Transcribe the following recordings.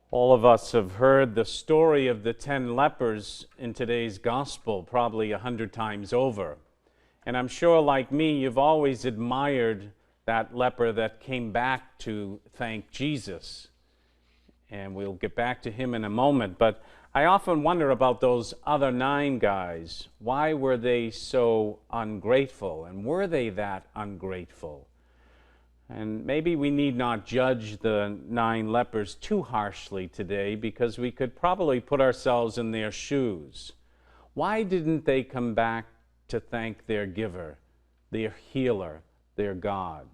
All of us have heard the story of the 10 lepers in today's gospel probably 100 times over. And I'm sure, like me, you've always admired that leper that came back to thank Jesus. And we'll get back to him in a moment. But I often wonder about those other 9 guys. Why were they so ungrateful? And were they that ungrateful? And maybe we need not judge the 9 lepers too harshly today, because we could probably put ourselves in their shoes. Why didn't they come back to thank their giver, their healer, their God?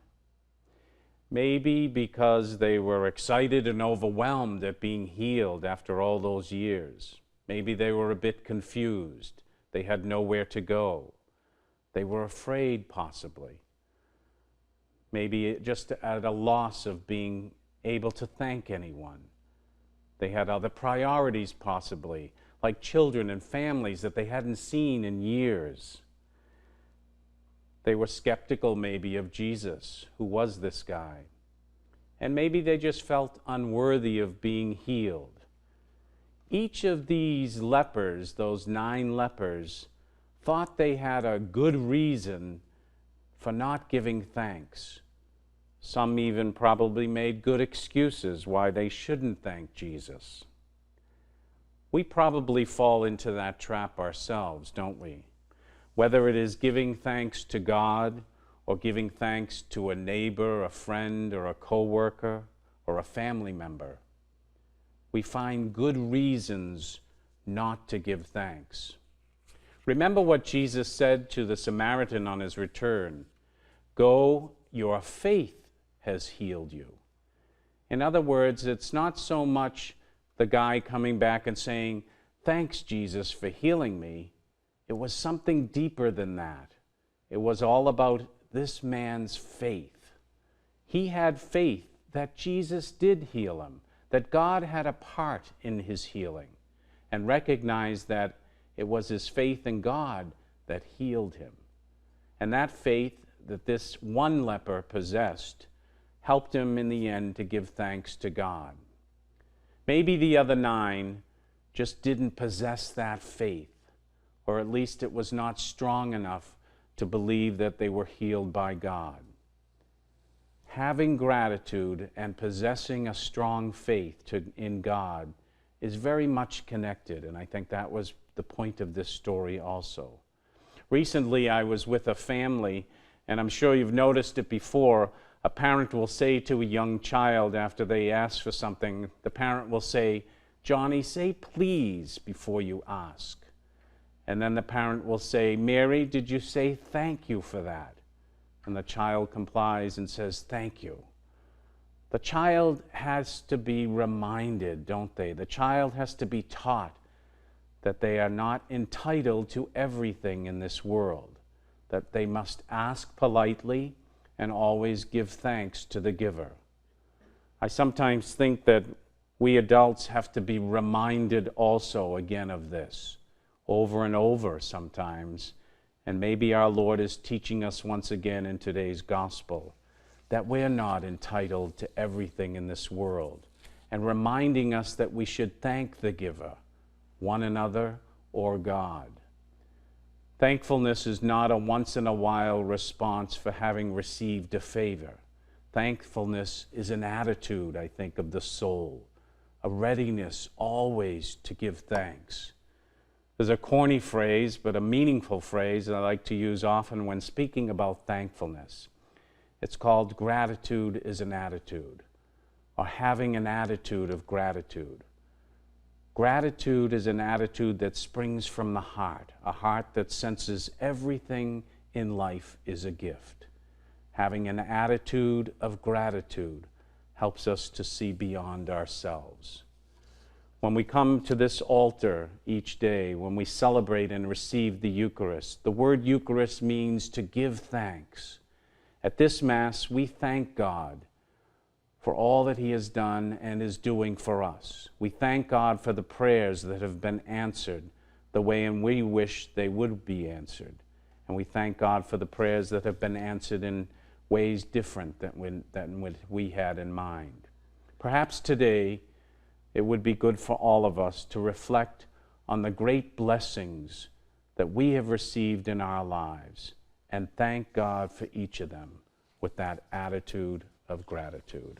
Maybe because they were excited and overwhelmed at being healed after all those years. Maybe they were a bit confused. They had nowhere to go. They were afraid, possibly. Maybe just at a loss of being able to thank anyone. They had other priorities, possibly, like children and families that they hadn't seen in years. They were skeptical, maybe, of Jesus. Who was this guy? And maybe they just felt unworthy of being healed. Each of these lepers, those 9 lepers, thought they had a good reason for not giving thanks. Some even probably made good excuses why they shouldn't thank Jesus. We probably fall into that trap ourselves, don't we? Whether it is giving thanks to God, or giving thanks to a neighbor, a friend, or a coworker, or a family member, we find good reasons not to give thanks. Remember what Jesus said to the Samaritan on his return: "Go, your faith has healed you." In other words, it's not so much the guy coming back and saying, "Thanks, Jesus, for healing me." It was something deeper than that. It was all about this man's faith. He had faith that Jesus did heal him, that God had a part in his healing, and recognized that it was his faith in God that healed him. And that faith that this one leper possessed helped him in the end to give thanks to God. Maybe the other 9 just didn't possess that faith, or at least it was not strong enough to believe that they were healed by God. Having gratitude and possessing a strong faith in God is very much connected, and I think that was the point of this story also. Recently, I was with a family, and I'm sure you've noticed it before. A parent will say to a young child after they ask for something, the parent will say, "Johnny, say please before you ask." And then the parent will say, "Mary, did you say thank you for that?" And the child complies and says, "Thank you." The child has to be reminded, don't they? The child has to be taught that they are not entitled to everything in this world, that they must ask politely and always give thanks to the giver. I sometimes think that we adults have to be reminded also again of this, over and over sometimes, and maybe our Lord is teaching us once again in today's gospel that we're not entitled to everything in this world, and reminding us that we should thank the giver, one another or God. Thankfulness is not a once-in-a-while response for having received a favor. Thankfulness is an attitude, I think, of the soul, a readiness always to give thanks. There's a corny phrase, but a meaningful phrase that I like to use often when speaking about thankfulness. It's called gratitude is an attitude, or having an attitude of gratitude. Gratitude is an attitude that springs from the heart, a heart that senses everything in life is a gift. Having an attitude of gratitude helps us to see beyond ourselves. When we come to this altar each day, when we celebrate and receive the Eucharist, the word Eucharist means to give thanks. At this Mass, we thank God for all that He has done and is doing for us. We thank God for the prayers that have been answered the way in we wish they would be answered. And we thank God for the prayers that have been answered in ways different than what we had in mind. Perhaps today it would be good for all of us to reflect on the great blessings that we have received in our lives and thank God for each of them with that attitude of gratitude.